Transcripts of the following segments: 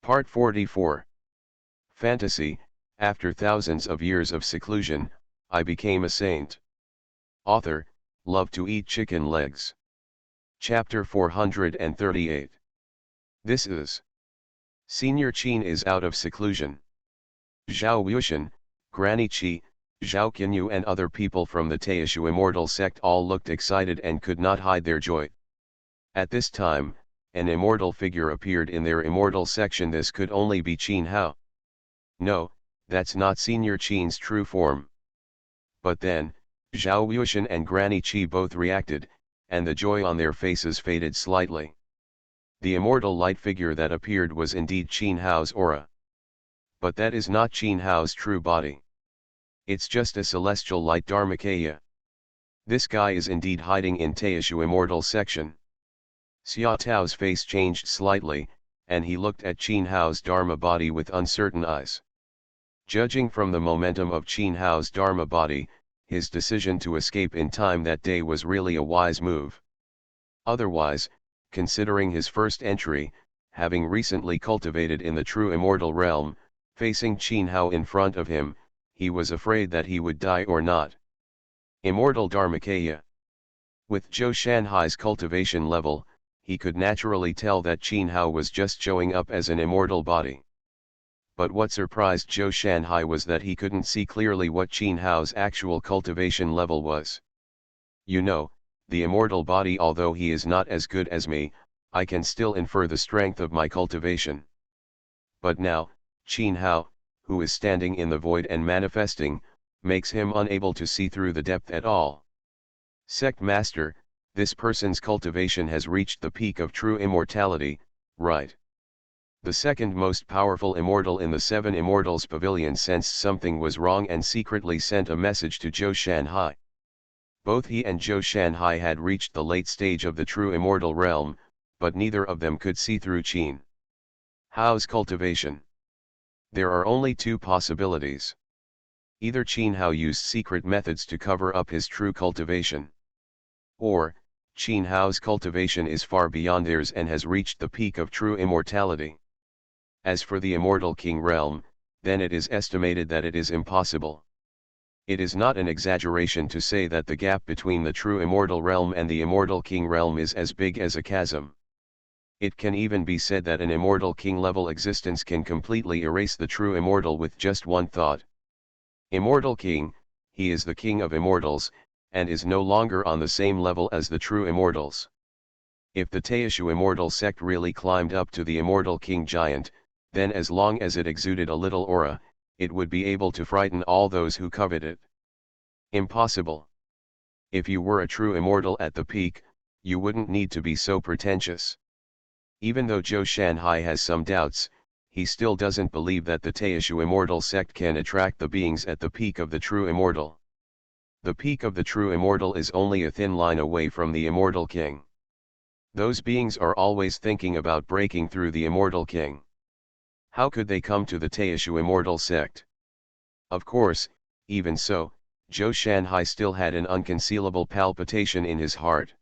Part 44. Fantasy. After thousands of years of seclusion, I became a saint. Author, Love to eat chicken legs. Chapter 438. This is. Senior Qin is out of seclusion. Zhao Wuxian, Granny Qi, Zhao Qinyu and other people from the Teishu immortal sect all looked excited and could not hide their joy. At this time, an immortal figure appeared in their immortal section. This could only be Qin Hao. No, that's not Senior Qin's true form. But then, Zhao Wuxian and Granny Qi both reacted, and the joy on their faces faded slightly. The immortal light figure that appeared was indeed Qin Hao's aura. But that is not Qin Hao's true body. It's just a celestial light Dharmakaya. This guy is indeed hiding in Teishu immortal section. Xia Tao's face changed slightly, and he looked at Qin Hao's Dharma body with uncertain eyes. Judging from the momentum of Qin Hao's Dharma body, his decision to escape in time that day was really a wise move. Otherwise, considering his first entry, having recently cultivated in the true immortal realm, facing Qin Hao in front of him, he was afraid that he would die or not. Immortal Dharmakaya. With Zhou Shanhai's cultivation level, he could naturally tell that Qin Hao was just showing up as an immortal body. But what surprised Zhou Shanhai was that he couldn't see clearly what Qin Hao's actual cultivation level was. You know, the immortal body, although he is not as good as me, I can still infer the strength of my cultivation. But now, Qin Hao, who is standing in the void and manifesting, makes him unable to see through the depth at all. Sect Master, this person's cultivation has reached the peak of true immortality, right? The second most powerful immortal in the Seven Immortals Pavilion sensed something was wrong and secretly sent a message to Zhou Shanhai. Both he and Zhou Shanhai had reached the late stage of the true immortal realm, but neither of them could see through Qin Hao's cultivation. There are only two possibilities. Either Qin Hao used secret methods to cover up his true cultivation, or Qin Hao's cultivation is far beyond theirs and has reached the peak of true immortality. As for the immortal king realm, then it is estimated that it is impossible. It is not an exaggeration to say that the gap between the true immortal realm and the immortal king realm is as big as a chasm. It can even be said that an immortal king level existence can completely erase the true immortal with just one thought. Immortal king, he is the king of immortals, and is no longer on the same level as the true immortals. If the Teishu immortal sect really climbed up to the immortal king giant, then as long as it exuded a little aura, it would be able to frighten all those who covet it. Impossible. If you were a true immortal at the peak, you wouldn't need to be so pretentious. Even though Zhou Shanhai has some doubts, he still doesn't believe that the Teishu immortal sect can attract the beings at the peak of the true immortal. The peak of the true immortal is only a thin line away from the immortal king. Those beings are always thinking about breaking through the immortal king. How could they come to the Teishu immortal sect? Of course, even so, Zhou Shanhai still had an unconcealable palpitation in his heart.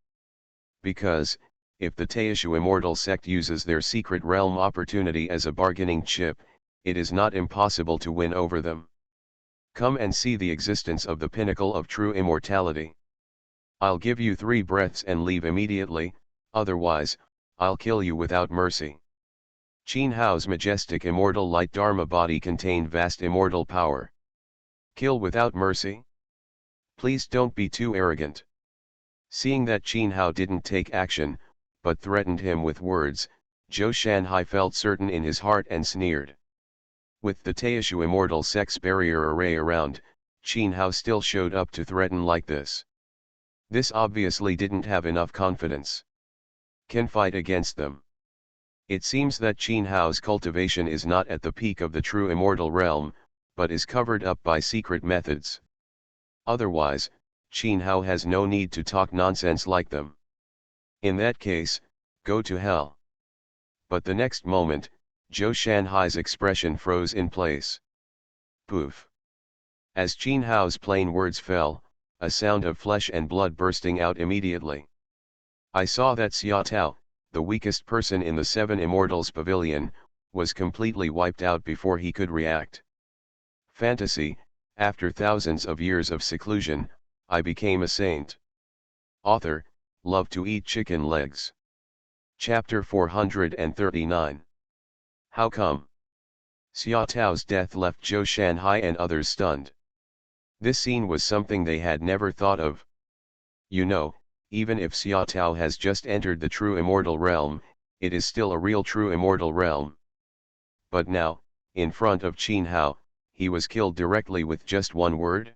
Because, if the Teishu immortal sect uses their secret realm opportunity as a bargaining chip, it is not impossible to win over them. Come and see the existence of the pinnacle of true immortality. I'll give you 3 breaths and leave immediately, otherwise, I'll kill you without mercy. Qin Hao's majestic immortal light Dharma body contained vast immortal power. Kill without mercy? Please don't be too arrogant. Seeing that Qin Hao didn't take action, but threatened him with words, Zhou Shanhai felt certain in his heart and sneered. With the Teishu immortal sect's barrier array around, Qin Hao still showed up to threaten like this. This obviously didn't have enough confidence. Can fight against them. It seems that Qin Hao's cultivation is not at the peak of the true immortal realm, but is covered up by secret methods. Otherwise, Qin Hao has no need to talk nonsense like them. In that case, go to hell. But the next moment, Zhou Shanhai's expression froze in place. Poof. As Qin Hao's plain words fell, a sound of flesh and blood bursting out immediately. I saw that Xia Tao, the weakest person in the Seven Immortals Pavilion, was completely wiped out before he could react. Fantasy, after thousands of years of seclusion, I became a saint. Author, love to eat chicken legs. Chapter 439. How come? Xia Tao's death left Zhou Shanhai and others stunned. This scene was something they had never thought of. You know, even if Xia Tao has just entered the true immortal realm, it is still a real true immortal realm. But now, in front of Qin Hao, he was killed directly with just one word?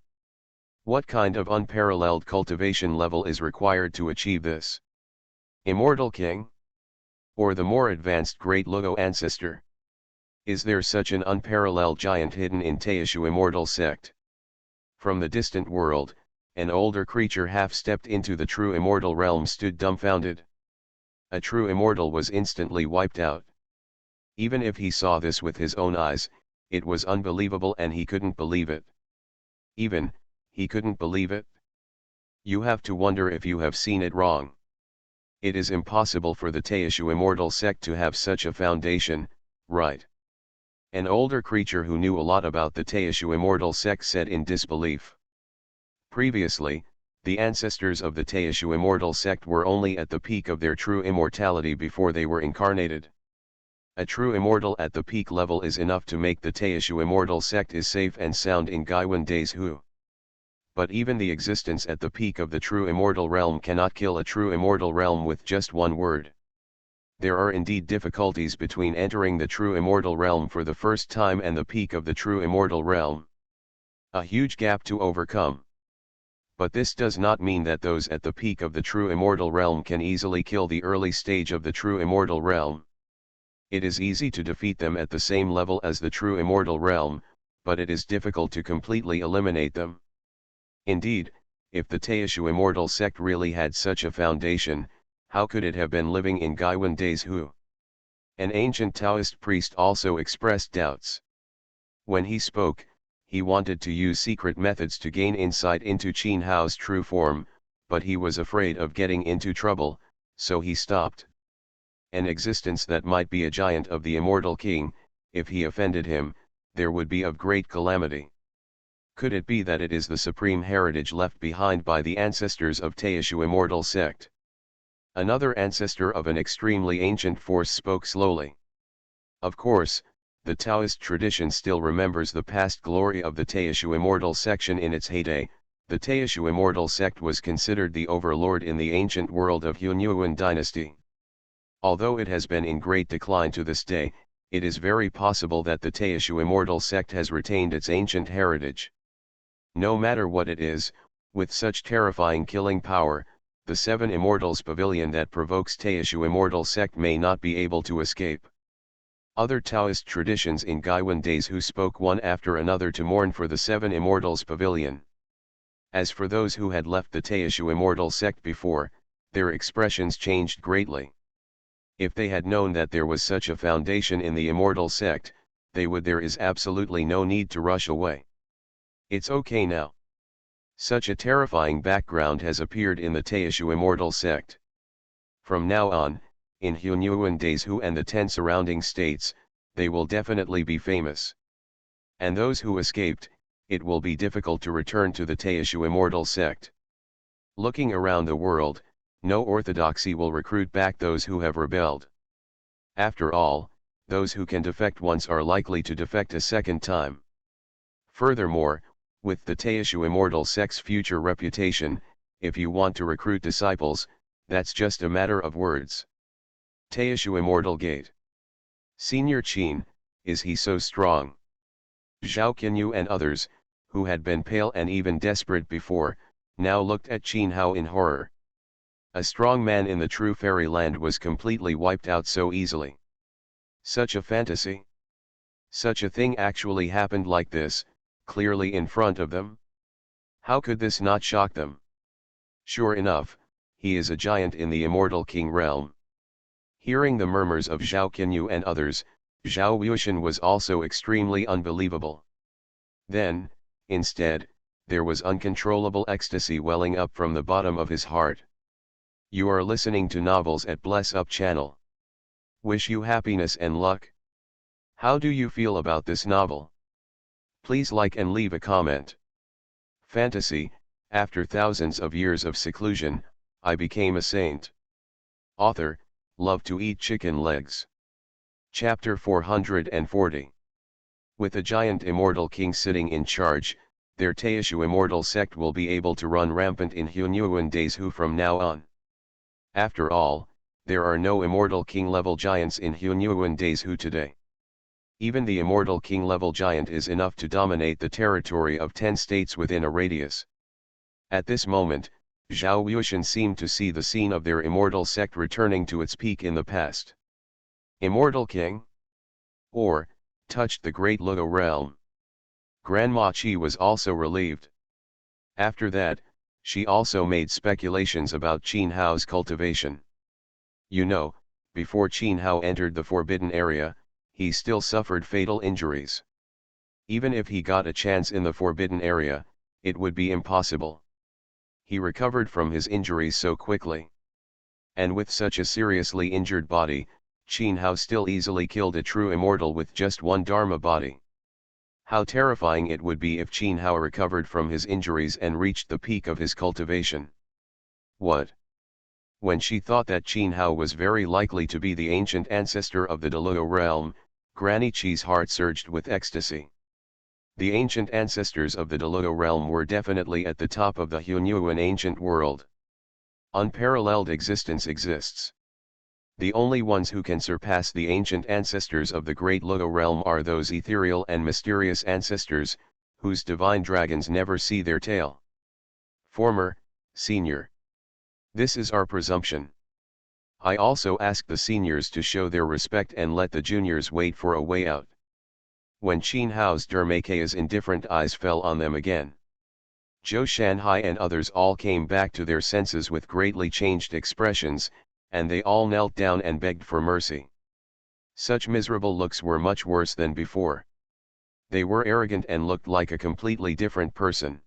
What kind of unparalleled cultivation level is required to achieve this? Immortal King? Or the more advanced Great Luo Ancestor? Is there such an unparalleled giant hidden in Teishu immortal sect? From the distant world, an older creature half-stepped into the true immortal realm stood dumbfounded. A true immortal was instantly wiped out. Even if he saw this with his own eyes, it was unbelievable and he couldn't believe it. He couldn't believe it? You have to wonder if you have seen it wrong. It is impossible for the Teishu immortal sect to have such a foundation, right? An older creature who knew a lot about the Teishu immortal sect said in disbelief. Previously, the ancestors of the Teishu immortal sect were only at the peak of their true immortality before they were incarnated. A true immortal at the peak level is enough to make the Teishu immortal sect is safe and sound in Gaiwan Days Hu. But even the existence at the peak of the true immortal realm cannot kill a true immortal realm with just one word. There are indeed difficulties between entering the true immortal realm for the first time and the peak of the true immortal realm. A huge gap to overcome. But this does not mean that those at the peak of the true immortal realm can easily kill the early stage of the true immortal realm. It is easy to defeat them at the same level as the true immortal realm, but it is difficult to completely eliminate them. Indeed, if the Teishu immortal sect really had such a foundation, how could it have been living in Gaiwan Days Hu? An ancient Taoist priest also expressed doubts. When he spoke, he wanted to use secret methods to gain insight into Qin Hao's true form, but he was afraid of getting into trouble, so he stopped. An existence that might be a giant of the immortal king, if he offended him, there would be of great calamity. Could it be that it is the supreme heritage left behind by the ancestors of Teishu immortal sect? Another ancestor of an extremely ancient force spoke slowly. Of course, the Taoist tradition still remembers the past glory of the Teishu immortal section in its heyday. The Teishu immortal sect was considered the overlord in the ancient world of Hunyuan dynasty. Although it has been in great decline to this day, it is very possible that the Teishu immortal sect has retained its ancient heritage. No matter what it is, with such terrifying killing power, the Seven Immortals Pavilion that provokes Teishu immortal sect may not be able to escape. Other Taoist traditions in Gaiwan Days Hu spoke one after another to mourn for the Seven Immortals Pavilion. As for those who had left the Teishu immortal sect before, their expressions changed greatly. If they had known that there was such a foundation in the immortal sect, they would. There is absolutely no need to rush away. It's okay now. Such a terrifying background has appeared in the Teishu immortal sect. From now on, in Hunyuan Days Hu and the 10 surrounding states, they will definitely be famous. And those who escaped, it will be difficult to return to the Teishu immortal sect. Looking around the world, no orthodoxy will recruit back those who have rebelled. After all, those who can defect once are likely to defect a second time. Furthermore, with the Teishu immortal sect's future reputation, if you want to recruit disciples, that's just a matter of words. Teishu immortal gate. Senior Qin, is he so strong? Zhao Qinyu and others, who had been pale and even desperate before, now looked at Qin Hao in horror. A strong man in the true fairyland was completely wiped out so easily. Such a fantasy. Such a thing actually happened like this, clearly in front of them? How could this not shock them? Sure enough, he is a giant in the immortal king realm. Hearing the murmurs of Zhao Qinyu and others, Zhao Wuxian was also extremely unbelievable. Then, instead, there was uncontrollable ecstasy welling up from the bottom of his heart. You are listening to Novels at Bless Up channel. Wish you happiness and luck. How do you feel about this novel? Please like and leave a comment. Fantasy, after thousands of years of seclusion, I became a saint. Author, love to eat chicken legs. Chapter 440. With a giant immortal king sitting in charge, their Teishu immortal sect will be able to run rampant in Hunyuan days who from now on. After all, there are no immortal king-level giants in Hunyuan days who today. Even the immortal king-level giant is enough to dominate the territory of 10 states within a radius. At this moment, Zhao Wuxian seemed to see the scene of their immortal sect returning to its peak in the past. Immortal king? Or, touched the great Luo realm. Grandma Qi was also relieved. After that, she also made speculations about Qin Hao's cultivation. You know, before Qin Hao entered the forbidden area, he still suffered fatal injuries. Even if he got a chance in the forbidden area, it would be impossible. He recovered from his injuries so quickly. And with such a seriously injured body, Qin Hao still easily killed a true immortal with just one Dharma body. How terrifying it would be if Qin Hao recovered from his injuries and reached the peak of his cultivation. What? When she thought that Qin Hao was very likely to be the ancient ancestor of the Deluo realm, Granny Qi's heart surged with ecstasy. The ancient ancestors of the Deluo realm were definitely at the top of the Hunyuan ancient world. Unparalleled existence exists. The only ones who can surpass the ancient ancestors of the great Luo realm are those ethereal and mysterious ancestors, whose divine dragons never see their tail. Former, senior. This is our presumption. I also ask the seniors to show their respect and let the juniors wait for a way out. When Qin Hao's Dharmakayas indifferent eyes fell on them again, Zhou Shanhai and others all came back to their senses with greatly changed expressions, and they all knelt down and begged for mercy. Such miserable looks were much worse than before. They were arrogant and looked like a completely different person.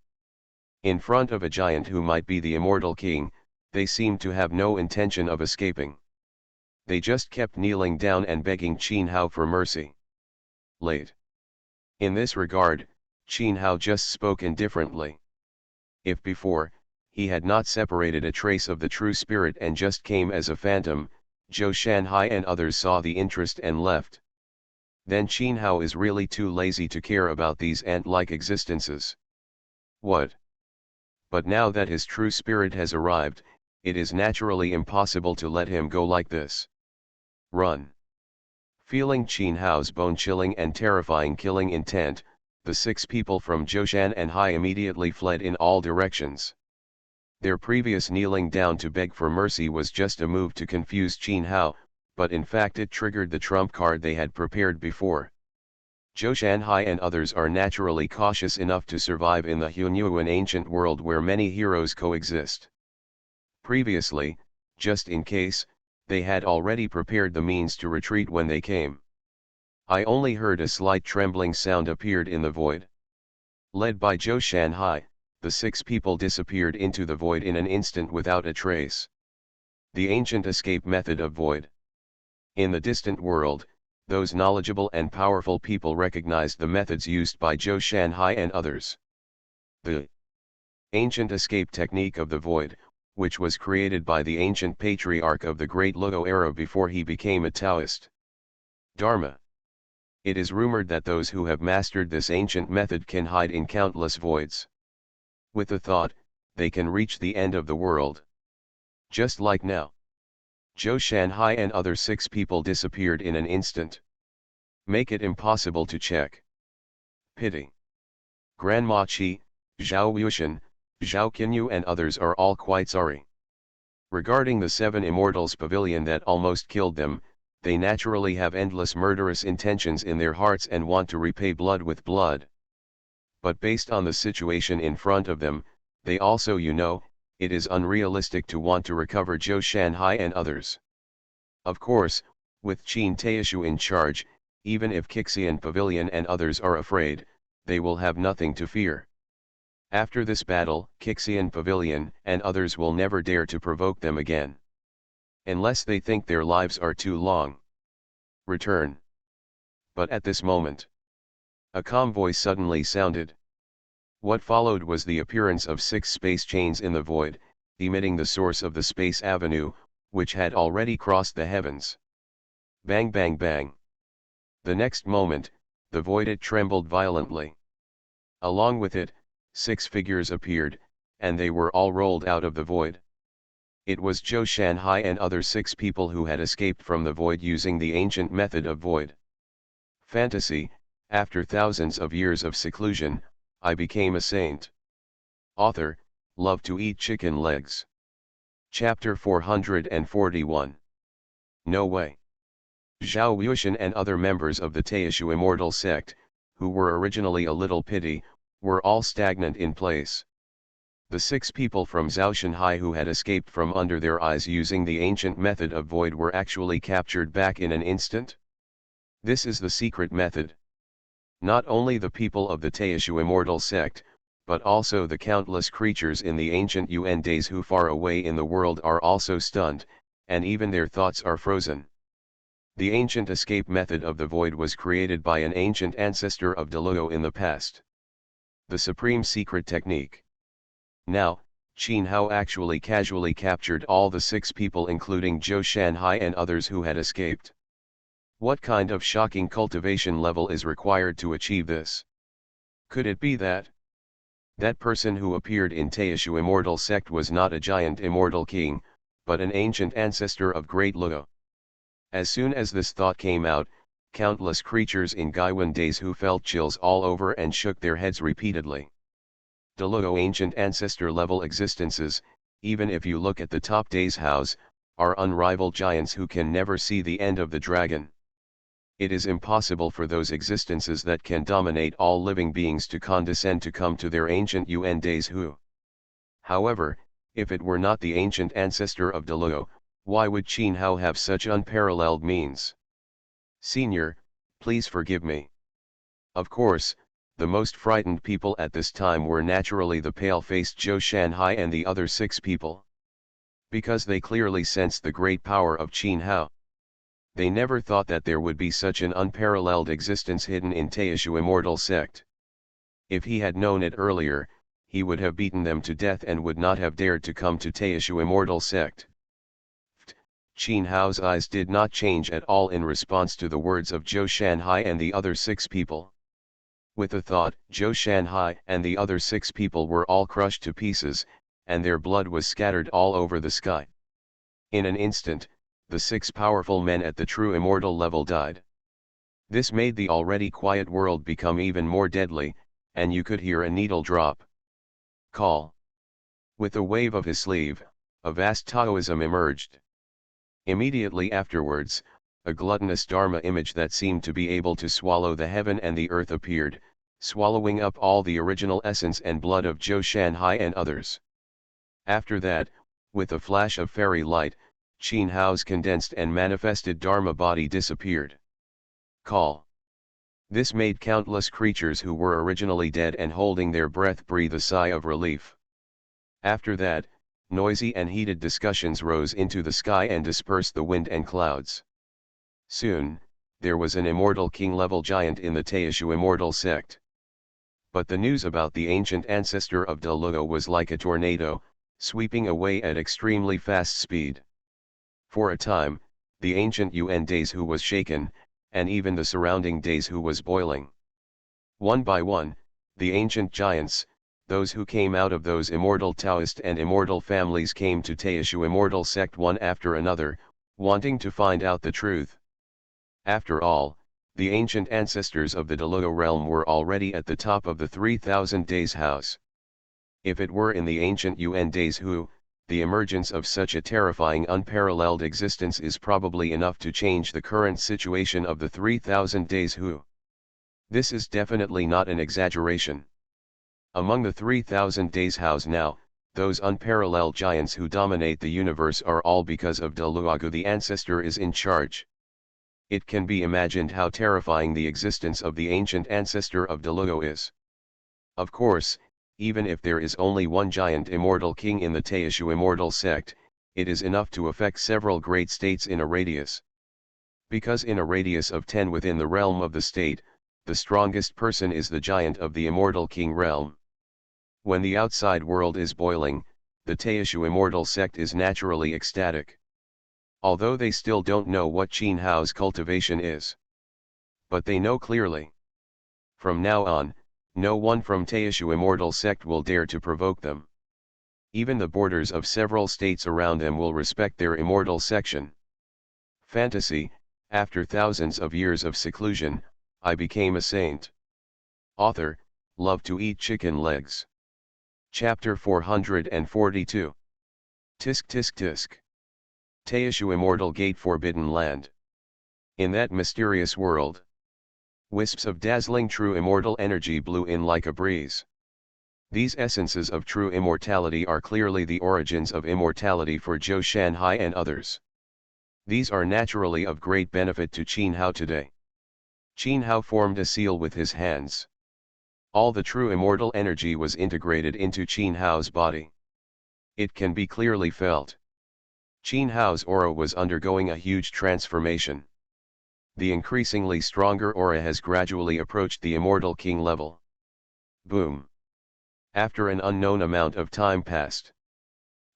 In front of a giant who might be the immortal king, they seemed to have no intention of escaping. They just kept kneeling down and begging Qin Hao for mercy. Late. In this regard, Qin Hao just spoke indifferently. If before, he had not separated a trace of the true spirit and just came as a phantom, Zhou Shanhai and others saw the interest and left. Then Qin Hao is really too lazy to care about these ant-like existences. What? But now that his true spirit has arrived, it is naturally impossible to let him go like this. Run. Feeling Qin Hao's bone-chilling and terrifying killing intent, the 6 people from Zhoushan and Hai immediately fled in all directions. Their previous kneeling down to beg for mercy was just a move to confuse Qin Hao, but in fact it triggered the trump card they had prepared before. Zhou Shanhai and others are naturally cautious enough to survive in the Hunyuan ancient world where many heroes coexist. Previously, just in case, they had already prepared the means to retreat when they came. I only heard a slight trembling sound appeared in the void. Led by Zhou Shanhai, the 6 people disappeared into the void in an instant without a trace. The ancient escape method of void. In the distant world, those knowledgeable and powerful people recognized the methods used by Zhou Shanhai and others. The ancient escape technique of the void, which was created by the ancient patriarch of the Great Luo era before he became a Taoist. Dharma. It is rumored that those who have mastered this ancient method can hide in countless voids. With a thought, they can reach the end of the world. Just like now. Zhou Shanhai and other 6 people disappeared in an instant. Make it impossible to check. Pity. Grandma Qi, Zhao Wuxian, Zhao Qinyu and others are all quite sorry. Regarding the 7 Immortals Pavilion that almost killed them, they naturally have endless murderous intentions in their hearts and want to repay blood with blood. But based on the situation in front of them, they also it is unrealistic to want to recover Zhou Shanhai and others. Of course, with Qin Taishu in charge, even if Xian Pavilion and others are afraid, they will have nothing to fear. After this battle, Xian Pavilion and others will never dare to provoke them again. Unless they think their lives are too long. Return. But at this moment, a calm voice suddenly sounded. What followed was the appearance of 6 space chains in the void, emitting the source of the space avenue, which had already crossed the heavens. Bang bang bang. The next moment, the void it trembled violently. Along with it, 6 figures appeared, and they were all rolled out of the void. It was Zhou Shanhai and other 6 people who had escaped from the void using the ancient method of void. Fantasy, after thousands of years of seclusion, I became a saint. Author, love to eat chicken legs. Chapter 441. No way. Zhao Wuxian and other members of the Teishu immortal sect, who were originally a little pity, were all stagnant in place. The 6 people from Zhaoshanhai who had escaped from under their eyes using the ancient method of void were actually captured back in an instant. This is the secret method. Not only the people of the Teishu immortal sect, but also the countless creatures in the ancient Yuan days who far away in the world are also stunned, and even their thoughts are frozen. The ancient escape method of the void was created by an ancient ancestor of Deluo in the past. The supreme secret technique. Now, Qin Hao actually casually captured all the 6 people including Zhou Shanhai and others who had escaped. What kind of shocking cultivation level is required to achieve this? Could it be that person who appeared in Teishu immortal sect was not a giant immortal king, but an ancient ancestor of great Luo? As soon as this thought came out, countless creatures in Gaiwan days who felt chills all over and shook their heads repeatedly. Deluo ancient ancestor level existences, even if you look at the top days house, are unrivaled giants who can never see the end of the dragon. It is impossible for those existences that can dominate all living beings to condescend to come to their ancient Yuan days who. However, if it were not the ancient ancestor of Deluo, why would Qin Hao have such unparalleled means? Senior, please forgive me. Of course, the most frightened people at this time were naturally the pale-faced Zhou Shanhai and the other 6 people. Because they clearly sensed the great power of Qin Hao. They never thought that there would be such an unparalleled existence hidden in Teishu immortal sect. If he had known it earlier, he would have beaten them to death and would not have dared to come to Teishu immortal sect. Qin Hao's eyes did not change at all in response to the words of Zhou Shanhai and the other 6 people. With a thought, Zhou Shanhai and the other 6 people were all crushed to pieces, and their blood was scattered all over the sky. In an instant, the 6 powerful men at the true immortal level died. This made the already quiet world become even more deadly, and you could hear a needle drop. Call. With a wave of his sleeve, a vast Taoism emerged. Immediately afterwards, a gluttonous Dharma image that seemed to be able to swallow the heaven and the earth appeared, swallowing up all the original essence and blood of Zhou Shanhai and others. After that, with a flash of fairy light, Qin Hao's condensed and manifested Dharma body disappeared. Call. This made countless creatures who were originally dead and holding their breath breathe a sigh of relief. After that, noisy and heated discussions rose into the sky and dispersed the wind and clouds. Soon, there was an immortal king-level giant in the Teishu immortal sect. But the news about the ancient ancestor of Deluo was like a tornado, sweeping away at extremely fast speed. For a time, the ancient Yuan days who was shaken, and even the surrounding days who was boiling. One by one, the ancient giants, those who came out of those immortal Taoist and immortal families came to Teishu immortal sect one after another, wanting to find out the truth. After all, the ancient ancestors of the Deluo realm were already at the top of the 3000 days house. If it were in the ancient Yuan days who, the emergence of such a terrifying unparalleled existence is probably enough to change the current situation of the 3000 days who. This is definitely not an exaggeration. Among the 3000 days house now, those unparalleled giants who dominate the universe are all because of Deluagu the ancestor is in charge. It can be imagined how terrifying the existence of the ancient ancestor of Deluo is. Of course, even if there is only one giant immortal king in the Teishu immortal sect, it is enough to affect several great states in a radius. Because in a radius of 10 within the realm of the state, the strongest person is the giant of the immortal king realm. When the outside world is boiling, the Teishu immortal sect is naturally ecstatic. Although they still don't know what Qin Hao's cultivation is. But they know clearly. From now on, no one from Teishu immortal sect will dare to provoke them. Even the borders of several states around them will respect their immortal section. Fantasy, after thousands of years of seclusion, I became a saint. Author, love to eat chicken legs. Chapter 442. Tisk tisk tisk. Teishu immortal gate forbidden land. In that mysterious world, wisps of dazzling true immortal energy blew in like a breeze. These essences of true immortality are clearly the origins of immortality for Zhou Shanhai and others. These are naturally of great benefit to Qin Hao today. Qin Hao formed a seal with his hands. All the true immortal energy was integrated into Qin Hao's body. It can be clearly felt. Qin Hao's aura was undergoing a huge transformation. The increasingly stronger aura has gradually approached the immortal king level. Boom. After an unknown amount of time passed,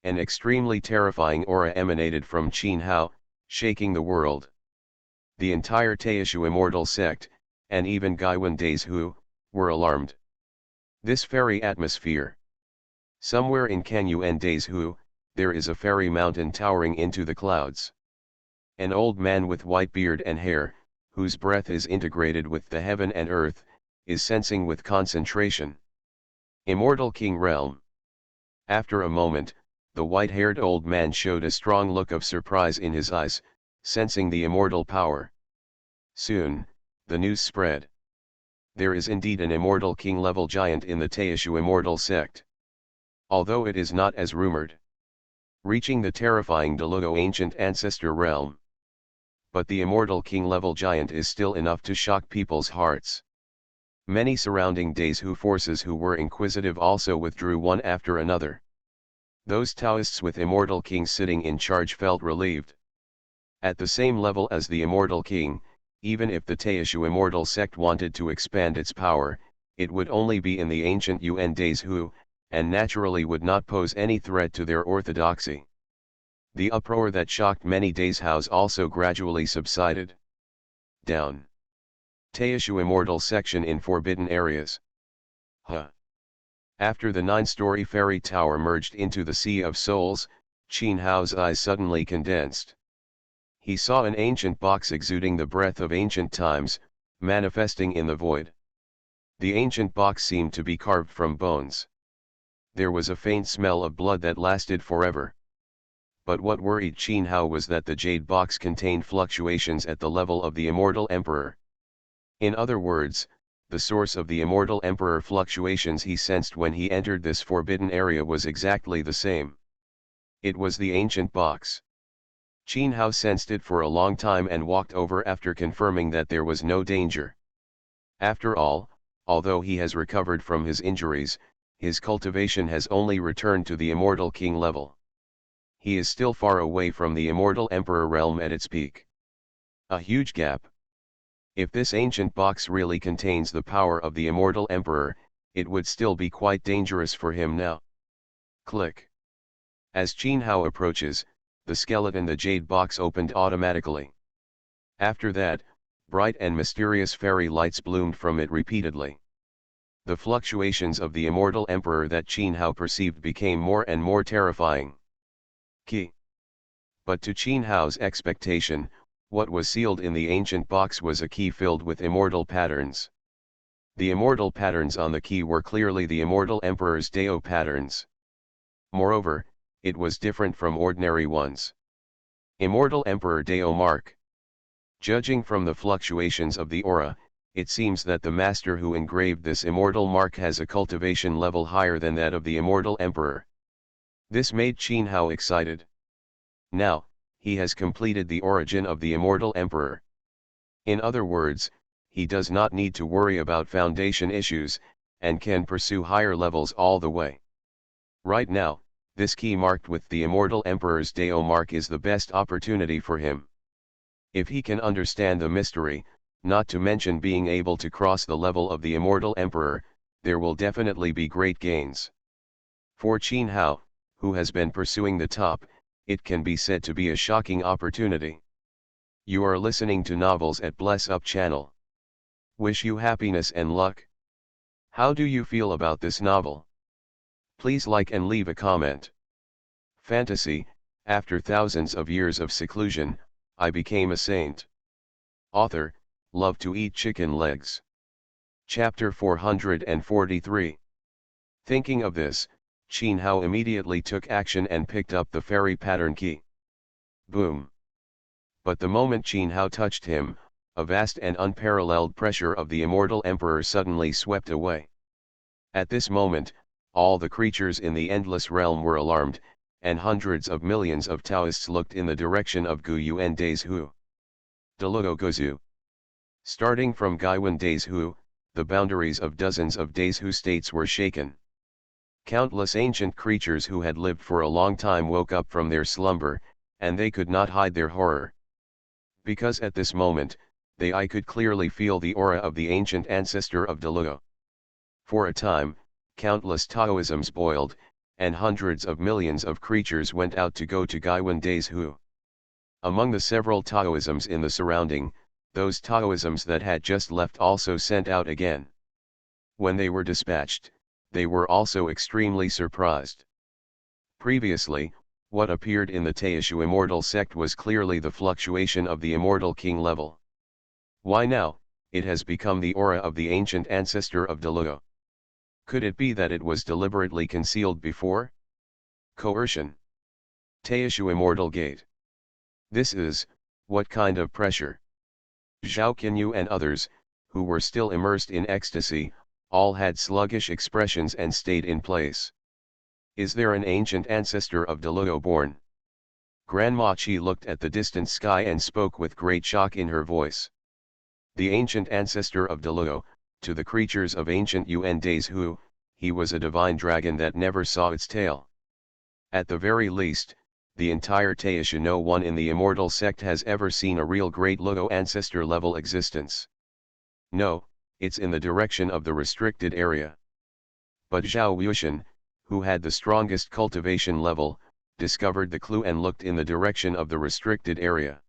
an extremely terrifying aura emanated from Qin Hao, shaking the world. The entire Teishu immortal sect, and even Gaiwan Days Hu, were alarmed. This fairy atmosphere. Somewhere in Kanyuan Days Hu, there is a fairy mountain towering into the clouds. An old man with white beard and hair, whose breath is integrated with the heaven and earth, is sensing with concentration. Immortal King Realm. After a moment, the white-haired old man showed a strong look of surprise in his eyes, sensing the immortal power. Soon, the news spread. There is indeed an immortal king-level giant in the Teishu immortal sect. Although it is not as rumored. Reaching the terrifying Delugo ancient ancestor realm. But the immortal king-level giant is still enough to shock people's hearts. Many surrounding Days Hu forces who were inquisitive also withdrew one after another. Those Taoists with immortal king sitting in charge felt relieved. At the same level as the immortal king, even if the Teishu immortal sect wanted to expand its power, it would only be in the ancient Yuan Days Hu, and naturally would not pose any threat to their orthodoxy. The uproar that shocked many Days Haos also gradually subsided. Down. Teishu immortal section in forbidden areas. After the 9-story fairy tower merged into the Sea of Souls, Qin Hao's eyes suddenly condensed. He saw an ancient box exuding the breath of ancient times, manifesting in the void. The ancient box seemed to be carved from bones. There was a faint smell of blood that lasted forever. But what worried Qin Hao was that the jade box contained fluctuations at the level of the immortal emperor. In other words, the source of the immortal emperor fluctuations he sensed when he entered this forbidden area was exactly the same. It was the ancient box. Qin Hao sensed it for a long time and walked over after confirming that there was no danger. After all, although he has recovered from his injuries, his cultivation has only returned to the immortal king level. He is still far away from the immortal emperor realm at its peak. A huge gap. If this ancient box really contains the power of the immortal emperor, it would still be quite dangerous for him now. Click. As Qin Hao approaches, the skeleton the jade box opened automatically. After that, bright and mysterious fairy lights bloomed from it repeatedly. The fluctuations of the immortal emperor that Qin Hao perceived became more and more terrifying. Key. But to Qin Hao's expectation, what was sealed in the ancient box was a key filled with immortal patterns. The immortal patterns on the key were clearly the immortal emperor's Dao patterns. Moreover, it was different from ordinary ones. Immortal Emperor Dao Mark. Judging from the fluctuations of the aura, it seems that the master who engraved this immortal mark has a cultivation level higher than that of the immortal emperor. This made Qin Hao excited. Now, he has completed the origin of the immortal emperor. In other words, he does not need to worry about foundation issues, and can pursue higher levels all the way. Right now, this key marked with the immortal emperor's Dao mark is the best opportunity for him. If he can understand the mystery, not to mention being able to cross the level of the immortal emperor, there will definitely be great gains. For Qin Hao, who has been pursuing the top, it can be said to be a shocking opportunity. You are listening to Novels at Bless Up channel. Wish you happiness and luck. How do you feel about this novel? Please like and leave a comment. Fantasy, after thousands of years of seclusion, I became a saint. Author, love to eat chicken legs. Chapter 443. Thinking of this, Qin Hao immediately took action and picked up the fairy pattern key. Boom. But the moment Qin Hao touched him, a vast and unparalleled pressure of the immortal emperor suddenly swept away. At this moment, all the creatures in the endless realm were alarmed, and hundreds of millions of Taoists looked in the direction of Gu Yuan Days Hu. Deluo Gozu. Starting from Gaiwan Days Hu, the boundaries of dozens of Days Hu states were shaken. Countless ancient creatures who had lived for a long time woke up from their slumber, and they could not hide their horror. Because at this moment, I could clearly feel the aura of the ancient ancestor of Deluo. For a time, countless Taoisms boiled, and hundreds of millions of creatures went out to go to Gaiwan Days Hu. Among the several Taoisms in the surrounding, those Taoisms that had just left also sent out again. When they were dispatched, they were also extremely surprised. Previously, what appeared in the Taishu immortal sect was clearly the fluctuation of the immortal king level. Why now, it has become the aura of the ancient ancestor of Deluo. Could it be that it was deliberately concealed before? Coercion. Taishu immortal gate. This is, what kind of pressure? Zhao Qinyu and others, who were still immersed in ecstasy, all had sluggish expressions and stayed in place. Is there an ancient ancestor of Deluo born? Grandma Qi looked at the distant sky and spoke with great shock in her voice. The ancient ancestor of Deluo, to the creatures of ancient Yuan Days Hu, he was a divine dragon that never saw its tail. At the very least, the entire Taishu no one in the immortal sect has ever seen a real great Luo ancestor level existence. No, it's in the direction of the restricted area. But Zhao Wuxian, who had the strongest cultivation level, discovered the clue and looked in the direction of the restricted area.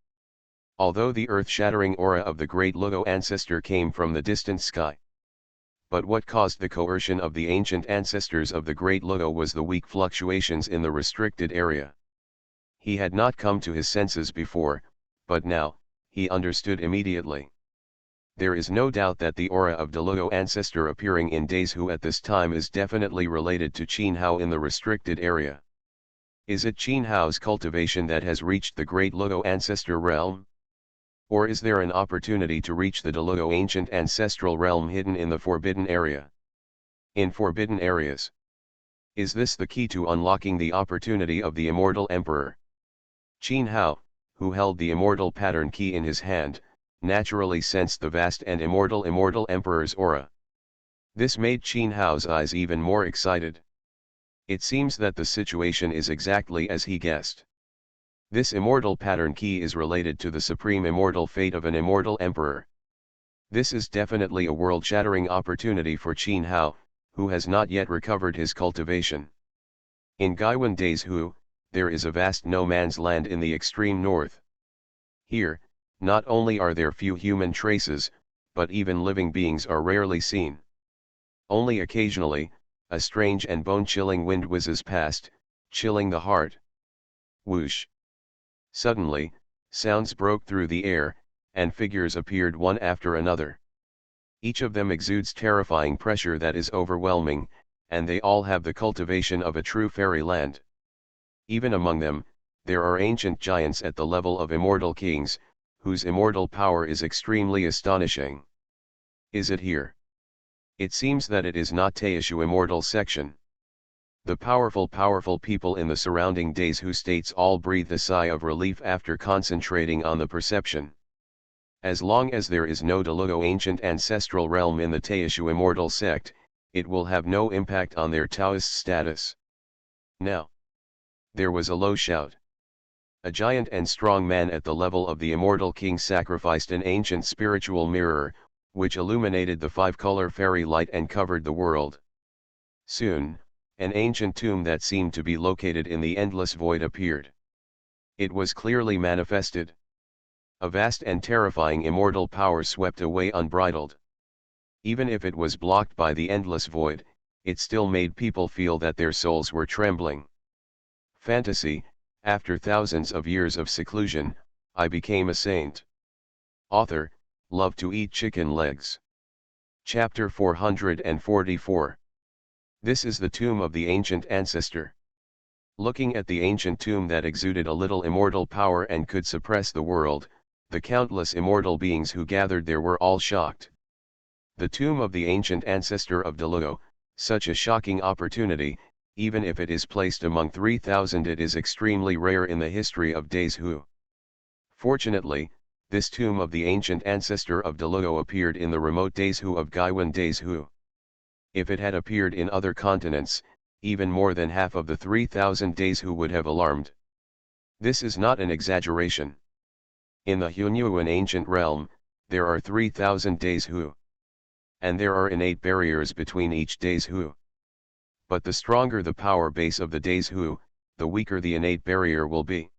Although the earth-shattering aura of the great Luo ancestor came from the distant sky. But what caused the coercion of the ancient ancestors of the great Luo was the weak fluctuations in the restricted area. He had not come to his senses before, but now, he understood immediately. There is no doubt that the aura of Deluo ancestor appearing in Days Hu at this time is definitely related to Qin Hao in the restricted area. Is it Qin Hao's cultivation that has reached the great Luo ancestor realm? Or is there an opportunity to reach the Deluo ancient ancestral realm hidden in the forbidden area? In forbidden areas. Is this the key to unlocking the opportunity of the immortal emperor? Qin Hao, who held the immortal pattern key in his hand, naturally sensed the vast and immortal emperor's aura. This made Qin Hao's eyes even more excited. It seems that the situation is exactly as he guessed. This immortal pattern key is related to the supreme immortal fate of an immortal emperor. This is definitely a world-shattering opportunity for Qin Hao, who has not yet recovered his cultivation. In Gaiwan Days Hu, there is a vast no-man's land in the extreme north. Here, not only are there few human traces, but even living beings are rarely seen. Only occasionally, a strange and bone-chilling wind whizzes past, chilling the heart. Whoosh! Suddenly, sounds broke through the air, and figures appeared one after another. Each of them exudes terrifying pressure that is overwhelming, and they all have the cultivation of a true fairyland. Even among them, there are ancient giants at the level of immortal kings, whose immortal power is extremely astonishing. Is it here? It seems that it is not Taishu immortal section. The powerful people in the surrounding Days Hu states all breathe a sigh of relief after concentrating on the perception. As long as there is no Deluo ancient ancestral realm in the Taishu immortal sect, it will have no impact on their Taoist status. Now. There was a low shout. A giant and strong man at the level of the immortal king sacrificed an ancient spiritual mirror, which illuminated the five-color fairy light and covered the world. Soon, an ancient tomb that seemed to be located in the endless void appeared. It was clearly manifested. A vast and terrifying immortal power swept away unbridled. Even if it was blocked by the endless void, it still made people feel that their souls were trembling. Fantasy, after thousands of years of seclusion, I became a saint. Author, love to eat chicken legs. Chapter 444. This is the tomb of the ancient ancestor. Looking at the ancient tomb that exuded a little immortal power and could suppress the world, the countless immortal beings who gathered there were all shocked. The tomb of the ancient ancestor of Delugo, such a shocking opportunity. Even if it is placed among 3,000, it is extremely rare in the history of Days Who. Fortunately, this tomb of the ancient ancestor of Delugo appeared in the remote Days Who of Gaiwan Days Who. If it had appeared in other continents, even more than half of the 3,000 Days Who would have alarmed. This is not an exaggeration. In the Hunyuan ancient realm, there are 3,000 Days Who. And there are innate barriers between each Days Who. But the stronger the power base of the Days Who, the weaker the innate barrier will be.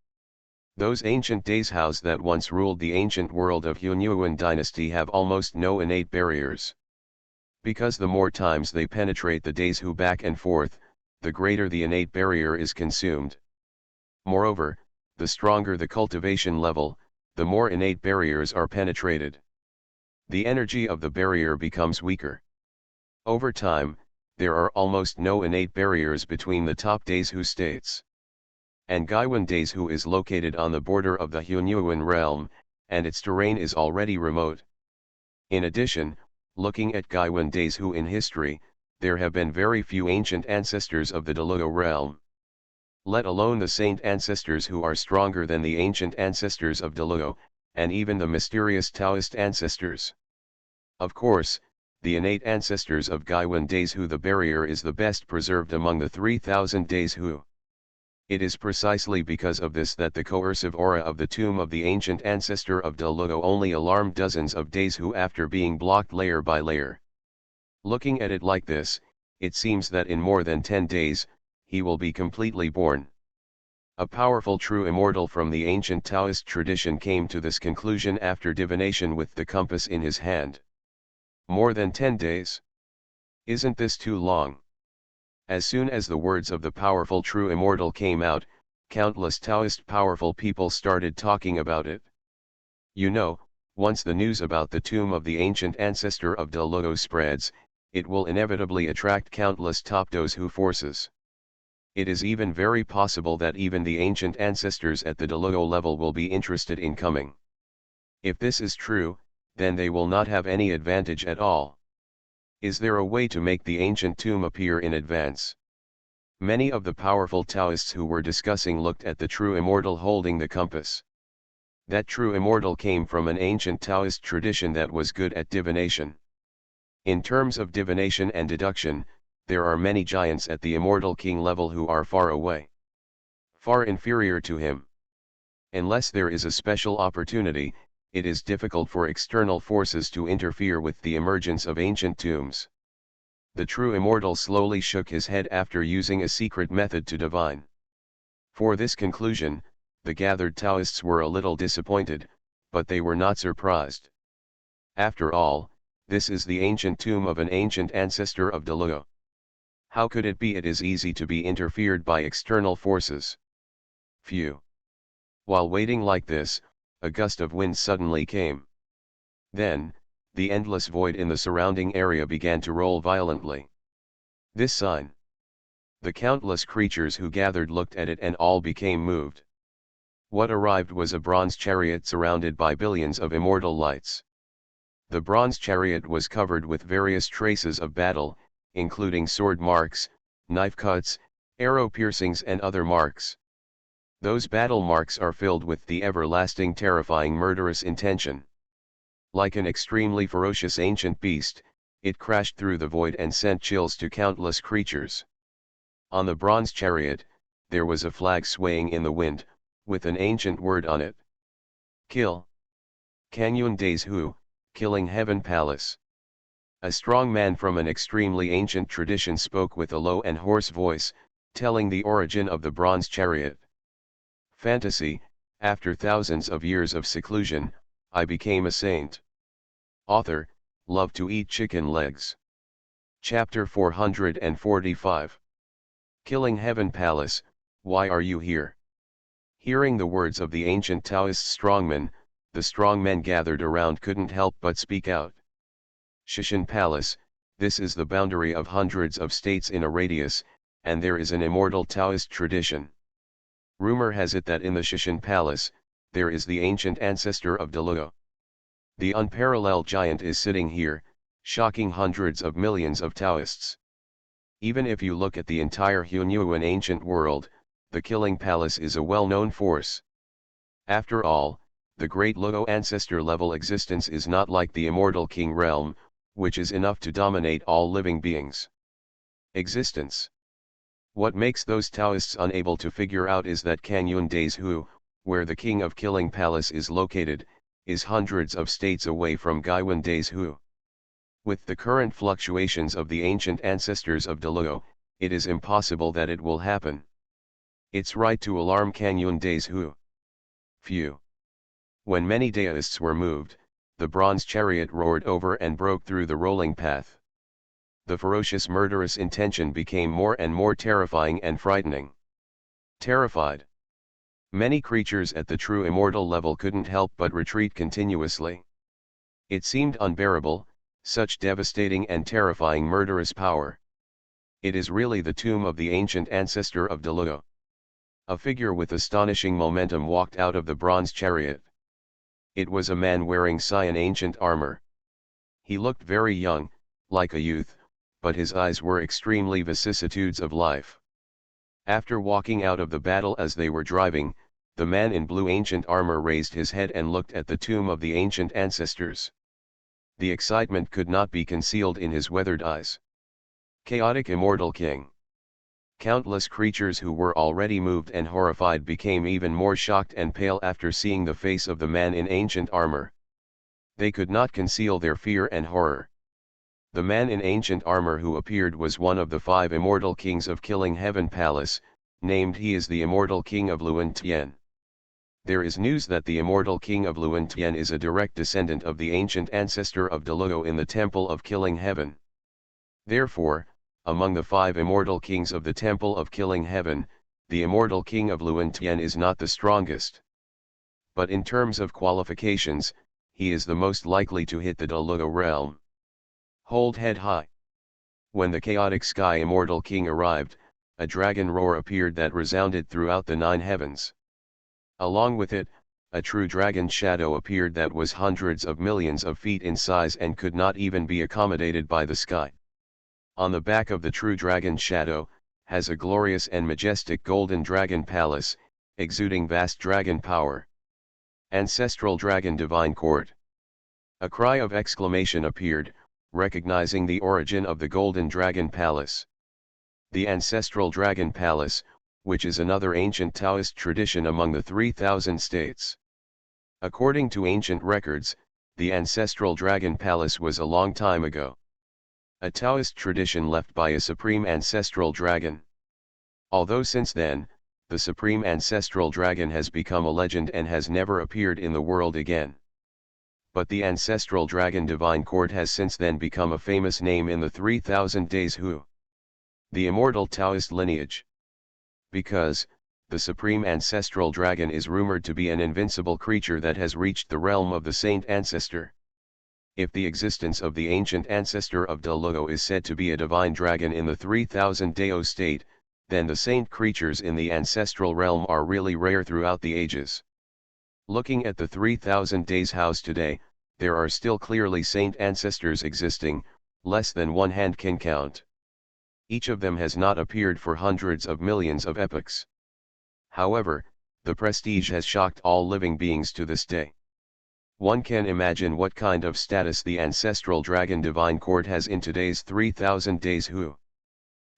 Those ancient Days Hows that once ruled the ancient world of Hunyuan dynasty have almost no innate barriers. Because the more times they penetrate the Days Who back and forth, the greater the innate barrier is consumed. Moreover, the stronger the cultivation level, the more innate barriers are penetrated. The energy of the barrier becomes weaker. Over time, there are almost no innate barriers between the top Days Who states. And Gaiwan Days Who is located on the border of the Hunyuan realm, and its terrain is already remote. In addition, looking at Gaiwan Days Who in history, there have been very few ancient ancestors of the Delugo realm. Let alone the saint ancestors who are stronger than the ancient ancestors of Delugo, and even the mysterious Taoist ancestors. Of course, the innate ancestors of Gaiwan Days Who, the barrier is the best preserved among the 3,000 Days Who. It is precisely because of this that the coercive aura of the tomb of the ancient ancestor of Delugo only alarmed dozens of Days Who after being blocked layer by layer. Looking at it like this, it seems that in more than 10 days, he will be completely born. A powerful true immortal from the ancient Taoist tradition came to this conclusion after divination with the compass in his hand. More than 10 days? Isn't this too long? As soon as the words of the powerful true immortal came out, countless Taoist powerful people started talking about it. You know, once the news about the tomb of the ancient ancestor of Delugo spreads, it will inevitably attract countless top Days Who forces. It is even very possible that even the ancient ancestors at the Delugo level will be interested in coming. If this is true, then they will not have any advantage at all. Is there a way to make the ancient tomb appear in advance? Many of the powerful Taoists who were discussing looked at the true immortal holding the compass. That true immortal came from an ancient Taoist tradition that was good at divination. In terms of divination and deduction, there are many giants at the immortal king level who are far away, far inferior to him. Unless there is a special opportunity, it is difficult for external forces to interfere with the emergence of ancient tombs. The true immortal slowly shook his head after using a secret method to divine. For this conclusion, the gathered Taoists were a little disappointed, but they were not surprised. After all, this is the ancient tomb of an ancient ancestor of Delugo. How could it be? It is easy to be interfered by external forces. Phew. While waiting like this, a gust of wind suddenly came. Then, the endless void in the surrounding area began to roll violently. This sign. The countless creatures who gathered looked at it and all became moved. What arrived was a bronze chariot surrounded by billions of immortal lights. The bronze chariot was covered with various traces of battle, including sword marks, knife cuts, arrow piercings and other marks. Those battle marks are filled with the everlasting terrifying murderous intention. Like an extremely ferocious ancient beast, it crashed through the void and sent chills to countless creatures. On the bronze chariot, there was a flag swaying in the wind, with an ancient word on it. Kill. Kanyun Days Hu, killing heaven palace. A strong man from an extremely ancient tradition spoke with a low and hoarse voice, telling the origin of the bronze chariot. Fantasy, after thousands of years of seclusion, I became a saint. Author, love to eat chicken legs. Chapter 445. Killing Heaven Palace, why are you here? Hearing the words of the ancient Taoist strongman, the strong men gathered around couldn't help but speak out. Shishan Palace, this is the boundary of hundreds of states in a radius, and there is an immortal Taoist tradition. Rumor has it that in the Shishan Palace, there is the ancient ancestor of Deluo. The unparalleled giant is sitting here, shocking hundreds of millions of Taoists. Even if you look at the entire Hunyuan ancient world, the Killing Palace is a well-known force. After all, the great Luo ancestor-level existence is not like the immortal king realm, which is enough to dominate all living beings. Existence. What makes those Taoists unable to figure out is that Kanyun Days Hu, where the king of Killing Palace is located, is hundreds of states away from Gaiwan Days Hu. With the current fluctuations of the ancient ancestors of Deluo, it is impossible that it will happen. It's right to alarm Kanyun Days Hu. Phew. When many Daoists were moved, the bronze chariot roared over and broke through the rolling path. The ferocious murderous intention became more and more terrifying and frightening. Terrified. Many creatures at the true immortal level couldn't help but retreat continuously. It seemed unbearable, such devastating and terrifying murderous power. It is really the tomb of the ancient ancestor of Deluo. A figure with astonishing momentum walked out of the bronze chariot. It was a man wearing cyan ancient armor. He looked very young, like a youth, but his eyes were extremely vicissitudes of life. After walking out of the battle as they were driving, the man in blue ancient armor raised his head and looked at the tomb of the ancient ancestors. The excitement could not be concealed in his weathered eyes. Chaotic immortal king. Countless creatures who were already moved and horrified became even more shocked and pale after seeing the face of the man in ancient armor. They could not conceal their fear and horror. The man in ancient armor who appeared was one of the 5 immortal kings of Killing Heaven Palace, named he is the immortal king of Luan Tian. There is news that the immortal king of Luan Tian is a direct descendant of the ancient ancestor of Deluo in the Temple of Killing Heaven. Therefore, among the 5 immortal kings of the Temple of Killing Heaven, the immortal king of Luan Tian is not the strongest. But in terms of qualifications, he is the most likely to hit the Deluo realm. Hold head high. When the chaotic sky immortal king arrived, a dragon roar appeared that resounded throughout the 9 heavens. Along with it, a true dragon shadow appeared that was hundreds of millions of feet in size and could not even be accommodated by the sky. On the back of the true dragon shadow, has a glorious and majestic golden dragon palace, exuding vast dragon power. Ancestral dragon divine court. A cry of exclamation appeared, recognizing the origin of the golden dragon palace. The ancestral dragon palace, which is another ancient Taoist tradition among the 3,000 states. According to ancient records, the ancestral dragon palace was a long time ago. A Taoist tradition left by a supreme ancestral dragon. Although since then, the supreme ancestral dragon has become a legend and has never appeared in the world again. But the ancestral dragon divine court has since then become a famous name in the 3,000 Days Hu. The immortal Taoist lineage. Because, the supreme ancestral dragon is rumored to be an invincible creature that has reached the realm of the saint ancestor. If the existence of the ancient ancestor of Deluo is said to be a divine dragon in the 3,000 Dao state, then the saint creatures in the ancestral realm are really rare throughout the ages. Looking at the 3,000 Days house today, there are still clearly saint ancestors existing, less than one hand can count. Each of them has not appeared for hundreds of millions of epochs. However, the prestige has shocked all living beings to this day. One can imagine what kind of status the ancestral dragon divine court has in today's 3,000 Days Hu.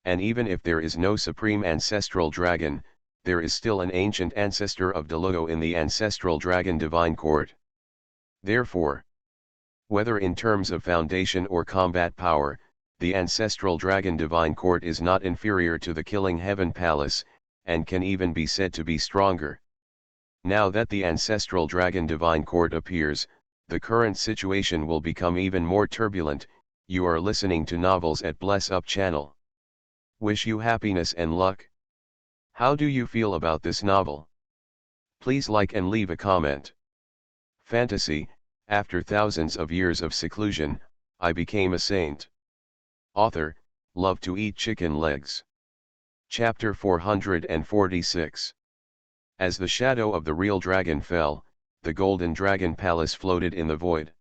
And even if there is no supreme ancestral dragon, there is still an ancient ancestor of Delugo in the ancestral dragon divine court. Therefore, whether in terms of foundation or combat power, the ancestral dragon divine court is not inferior to the killing heaven palace, and can even be said to be stronger. Now that the ancestral dragon divine court appears, the current situation will become even more turbulent. You are listening to Novels at Bless Up channel. Wish you happiness and luck. How do you feel about this novel? Please like and leave a comment. Fantasy, after thousands of years of seclusion, I became a saint. Author, love to eat chicken legs. Chapter 446. As the shadow of the real dragon fell, the golden dragon palace floated in the void.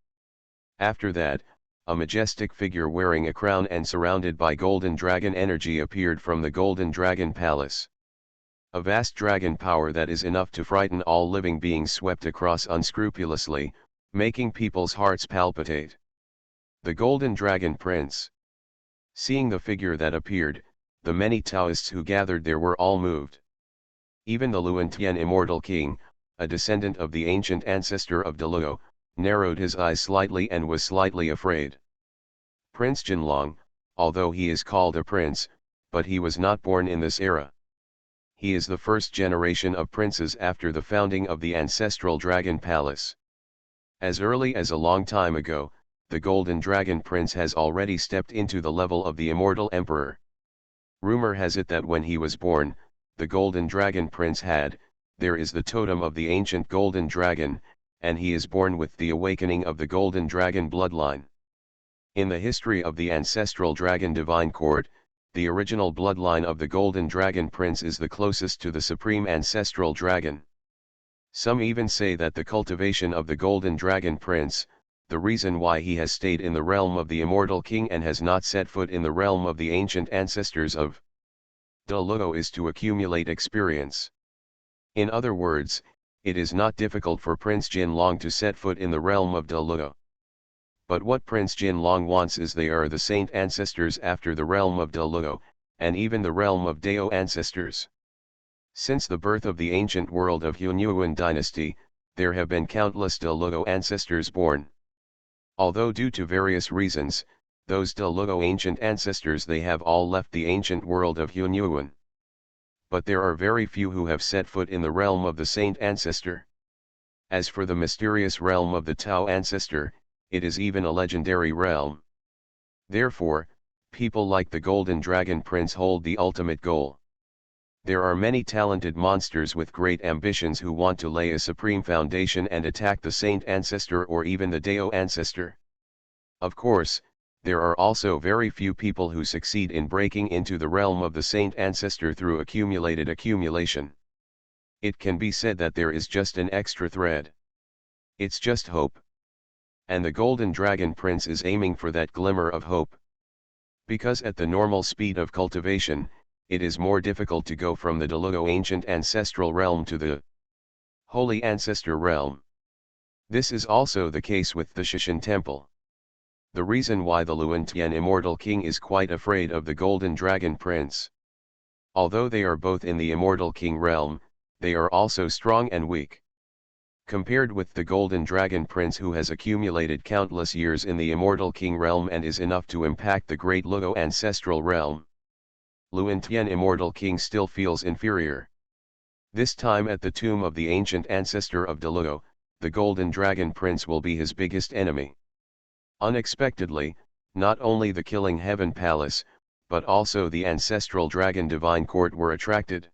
After that, a majestic figure wearing a crown and surrounded by golden dragon energy appeared from the golden dragon palace. A vast dragon power that is enough to frighten all living beings swept across unscrupulously, making people's hearts palpitate. The golden dragon prince. Seeing the figure that appeared, the many Taoists who gathered there were all moved. Even the Luan Tian immortal king, a descendant of the ancient ancestor of Deluo, narrowed his eyes slightly and was slightly afraid. Prince Jinlong, although he is called a prince, but he was not born in this era. He is the first generation of princes after the founding of the ancestral dragon palace. As early as a long time ago, the golden dragon prince has already stepped into the level of the immortal emperor. Rumor has it that when he was born, the golden dragon prince there is the totem of the ancient golden dragon, and he is born with the awakening of the golden dragon bloodline. In the history of the ancestral dragon divine court, the original bloodline of the golden dragon prince is the closest to the supreme ancestral dragon. Some even say that the cultivation of the golden dragon prince, the reason why he has stayed in the realm of the immortal king and has not set foot in the realm of the ancient ancestors of Deluo, is to accumulate experience. In other words, it is not difficult for Prince Jinlong to set foot in the realm of Deluo. But what Prince Jinlong wants is they are the saint ancestors after the realm of Deluo, and even the realm of Dao ancestors. Since the birth of the ancient world of Hunyuan dynasty, there have been countless Deluo ancestors born. Although due to various reasons, those Deluo ancient ancestors they have all left the ancient world of Hunyuan. But there are very few who have set foot in the realm of the saint ancestor. As for the mysterious realm of the Tao ancestor, it is even a legendary realm. Therefore, people like the golden dragon prince hold the ultimate goal. There are many talented monsters with great ambitions who want to lay a supreme foundation and attack the saint ancestor or even the Dao ancestor. Of course, there are also very few people who succeed in breaking into the realm of the saint ancestor through accumulated accumulation. It can be said that there is just an extra thread. It's just hope. And the golden dragon prince is aiming for that glimmer of hope. Because at the normal speed of cultivation, it is more difficult to go from the Deluo ancient ancestral realm to the holy ancestor realm. This is also the case with the Shishin temple. The reason why the Luan Tian immortal king is quite afraid of the golden dragon prince. Although they are both in the immortal king realm, they are also strong and weak. Compared with the golden dragon prince who has accumulated countless years in the immortal king realm and is enough to impact the great Luo ancestral realm, Luan Tian immortal king still feels inferior. This time at the tomb of the ancient ancestor of Deluo, the golden dragon prince will be his biggest enemy. Unexpectedly, not only the killing heaven palace, but also the ancestral dragon divine court were attracted.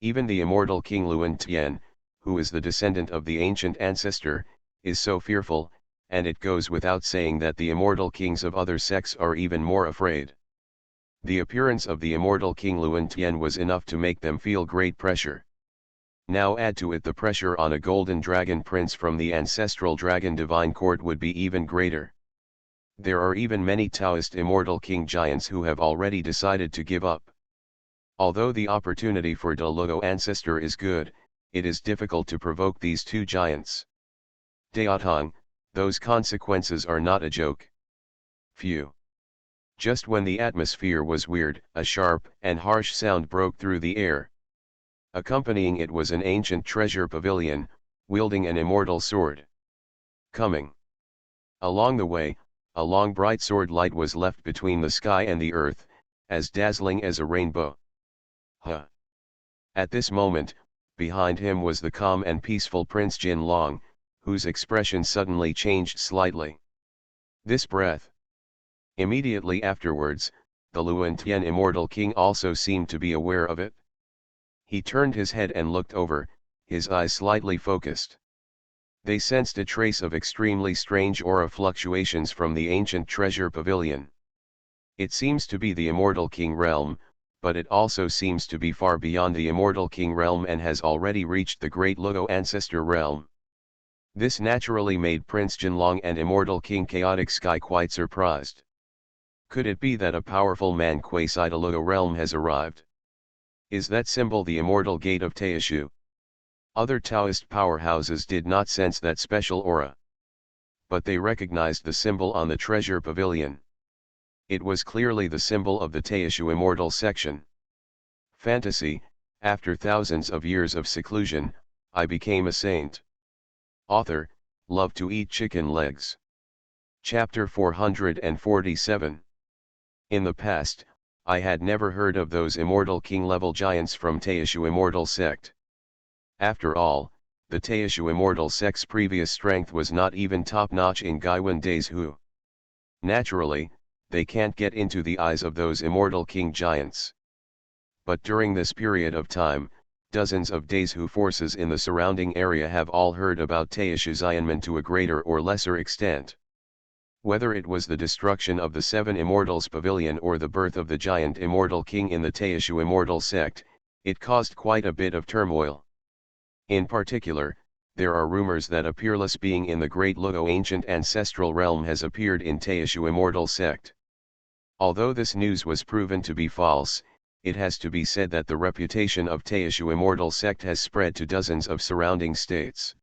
Even the immortal king Luan Tian, who is the descendant of the ancient ancestor, is so fearful, and it goes without saying that the immortal kings of other sects are even more afraid. The appearance of the immortal king Luan Tian was enough to make them feel great pressure. Now add to it the pressure on a golden dragon prince from the ancestral dragon divine court would be even greater. There are even many Taoist immortal king giants who have already decided to give up. Although the opportunity for Deluo ancestor is good, it is difficult to provoke these two giants. Daotong, those consequences are not a joke. Phew. Just when the atmosphere was weird, a sharp and harsh sound broke through the air. Accompanying it was an ancient treasure pavilion, wielding an immortal sword. Coming. Along the way, a long bright sword light was left between the sky and the earth, as dazzling as a rainbow. Huh! At this moment, behind him was the calm and peaceful Prince Jin Long, whose expression suddenly changed slightly. This breath. Immediately afterwards, the Luan Tian immortal king also seemed to be aware of it. He turned his head and looked over, his eyes slightly focused. They sensed a trace of extremely strange aura fluctuations from the ancient treasure pavilion. It seems to be the immortal king realm, but it also seems to be far beyond the immortal king realm and has already reached the great Luo ancestor realm. This naturally made Prince Jinlong and immortal king Chaotic Sky quite surprised. Could it be that a powerful man quasi the Luo realm has arrived? Is that symbol the immortal gate of Taishu? Other Taoist powerhouses did not sense that special aura. But they recognized the symbol on the treasure pavilion. It was clearly the symbol of the Taishu immortal section. Fantasy, after thousands of years of seclusion, I became a saint. Author, love to eat chicken legs. Chapter 447. In the past, I had never heard of those immortal king-level giants from Taishu immortal sect. After all, the Taishu immortal sect's previous strength was not even top-notch in Gaiwan days who. Naturally, they can't get into the eyes of those immortal king giants. But during this period of time, dozens of days who forces in the surrounding area have all heard about Taishu Xianmen to a greater or lesser extent. Whether it was the destruction of the Seven Immortals Pavilion or the birth of the giant immortal king in the Taishu immortal sect, it caused quite a bit of turmoil. In particular, there are rumors that a peerless being in the great Luo ancient ancestral realm has appeared in Taishu immortal sect. Although this news was proven to be false, it has to be said that the reputation of Taishu immortal sect has spread to dozens of surrounding states.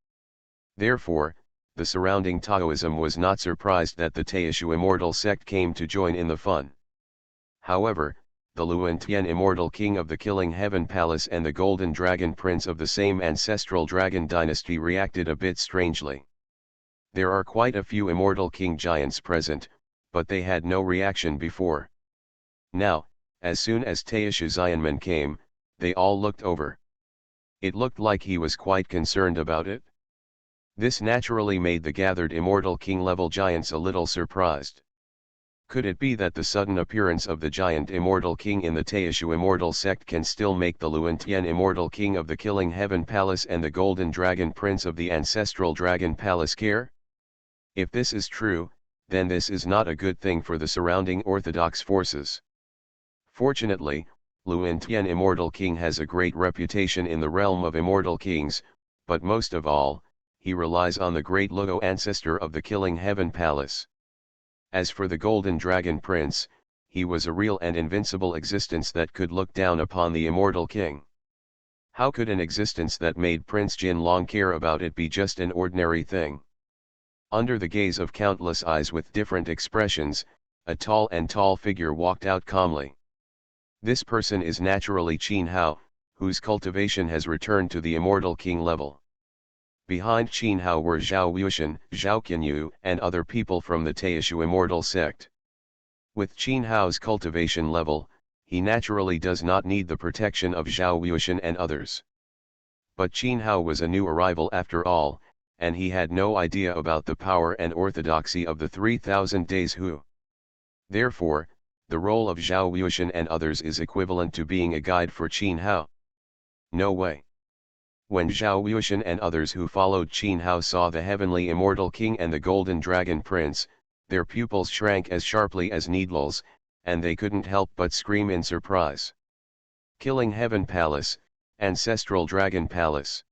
Therefore, the surrounding Taoism was not surprised that the Taishu immortal sect came to join in the fun. However, the Luan Tian immortal king of the Killing Heaven Palace and the Golden Dragon Prince of the same ancestral dragon dynasty reacted a bit strangely. There are quite a few immortal king giants present, but they had no reaction before. Now, as soon as Taishu Xianmen came, they all looked over. It looked like he was quite concerned about it. This naturally made the gathered immortal king-level giants a little surprised. Could it be that the sudden appearance of the giant immortal king in the Taishu immortal sect can still make the Luan Tian immortal king of the Killing Heaven Palace and the Golden Dragon Prince of the Ancestral Dragon Palace care? If this is true, then this is not a good thing for the surrounding orthodox forces. Fortunately, Luan Tian immortal king has a great reputation in the realm of immortal kings, but most of all, he relies on the great Luo ancestor of the Killing Heaven Palace. As for the Golden Dragon Prince, he was a real and invincible existence that could look down upon the immortal king. How could an existence that made Prince Jin Long care about it be just an ordinary thing? Under the gaze of countless eyes with different expressions, a tall figure walked out calmly. This person is naturally Qin Hao, whose cultivation has returned to the immortal king level. Behind Qin Hao were Zhao Wuxian, Zhao Qinyu, and other people from the Taishu immortal sect. With Qin Hao's cultivation level, he naturally does not need the protection of Zhao Wuxian and others. But Qin Hao was a new arrival after all, and he had no idea about the power and orthodoxy of the 3,000 days Hu. Therefore, the role of Zhao Wuxian and others is equivalent to being a guide for Qin Hao. No way. When Zhao Wuxian and others who followed Qin Hao saw the heavenly immortal king and the golden dragon prince, their pupils shrank as sharply as needles, and they couldn't help but scream in surprise. Killing Heaven Palace, Ancestral Dragon Palace.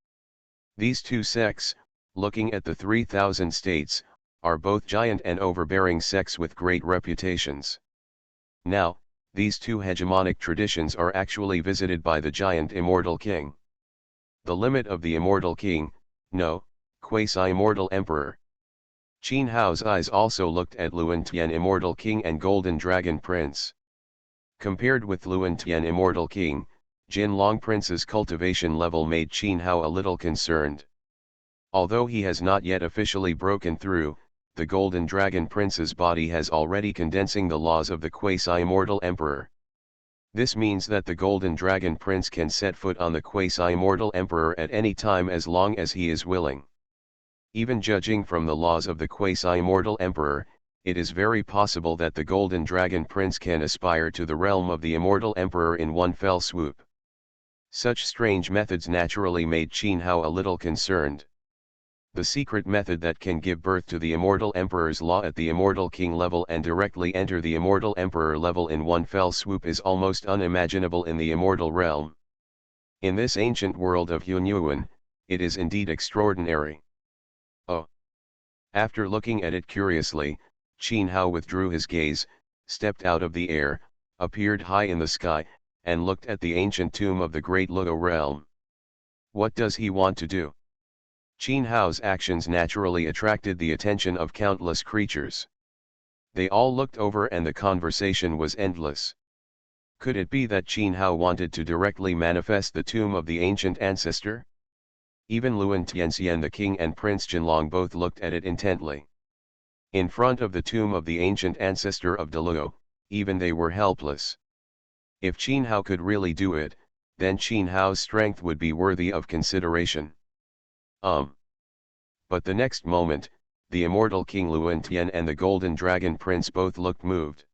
These two sects, looking at the 3,000 states, are both giant and overbearing sects with great reputations. Now, these two hegemonic traditions are actually visited by the giant immortal king. The limit of the immortal king, no, quasi-immortal emperor. Qin Hao's eyes also looked at Luan Tian immortal king and golden dragon prince. Compared with Luan Tian immortal king, Jinlong Prince's cultivation level made Qin Hao a little concerned. Although he has not yet officially broken through, the Golden Dragon Prince's body has already condensing the laws of the quasi-immortal Emperor. This means that the Golden Dragon Prince can set foot on the quasi-immortal Emperor at any time as long as he is willing. Even judging from the laws of the quasi-immortal Emperor, it is very possible that the Golden Dragon Prince can aspire to the realm of the immortal Emperor in one fell swoop. Such strange methods naturally made Qin Hao a little concerned. The secret method that can give birth to the immortal Emperor's law at the immortal king level and directly enter the immortal Emperor level in one fell swoop is almost unimaginable in the immortal realm. In this ancient world of Hunyuan, it is indeed extraordinary. Oh! After looking at it curiously, Qin Hao withdrew his gaze, stepped out of the air, appeared high in the sky, and looked at the ancient tomb of the great Luo realm. What does he want to do? Qin Hao's actions naturally attracted the attention of countless creatures. They all looked over and the conversation was endless. Could it be that Qin Hao wanted to directly manifest the tomb of the ancient ancestor? Even Luan Tianxian the king and Prince Jinlong both looked at it intently. In front of the tomb of the ancient ancestor of Deluo, even they were helpless. If Qin Hao could really do it, then Qin Hao's strength would be worthy of consideration. But the next moment, the immortal King Luan Tian and the Golden Dragon Prince both looked moved.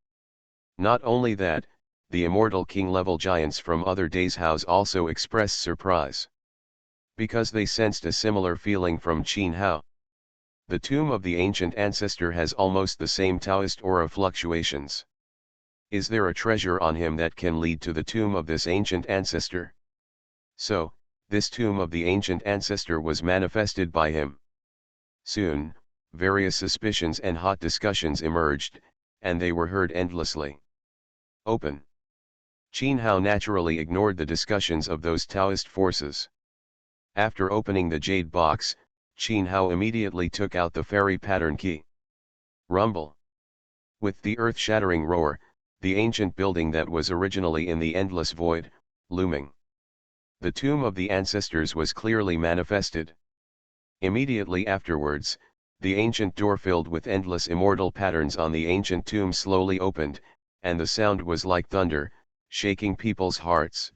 Not only that, the immortal king-level giants from other days' house also expressed surprise. Because they sensed a similar feeling from Qin Hao. The tomb of the ancient ancestor has almost the same Taoist aura fluctuations. Is there a treasure on him that can lead to the tomb of this ancient ancestor? So, this tomb of the ancient ancestor was manifested by him. Soon, various suspicions and hot discussions emerged, and they were heard endlessly. Open. Qin Hao naturally ignored the discussions of those Taoist forces. After opening the jade box, Qin Hao immediately took out the fairy pattern key. Rumble. With the earth-shattering roar, the ancient building that was originally in the endless void, looming. The tomb of the ancestors was clearly manifested. Immediately afterwards, the ancient door filled with endless immortal patterns on the ancient tomb slowly opened, and the sound was like thunder, shaking people's hearts.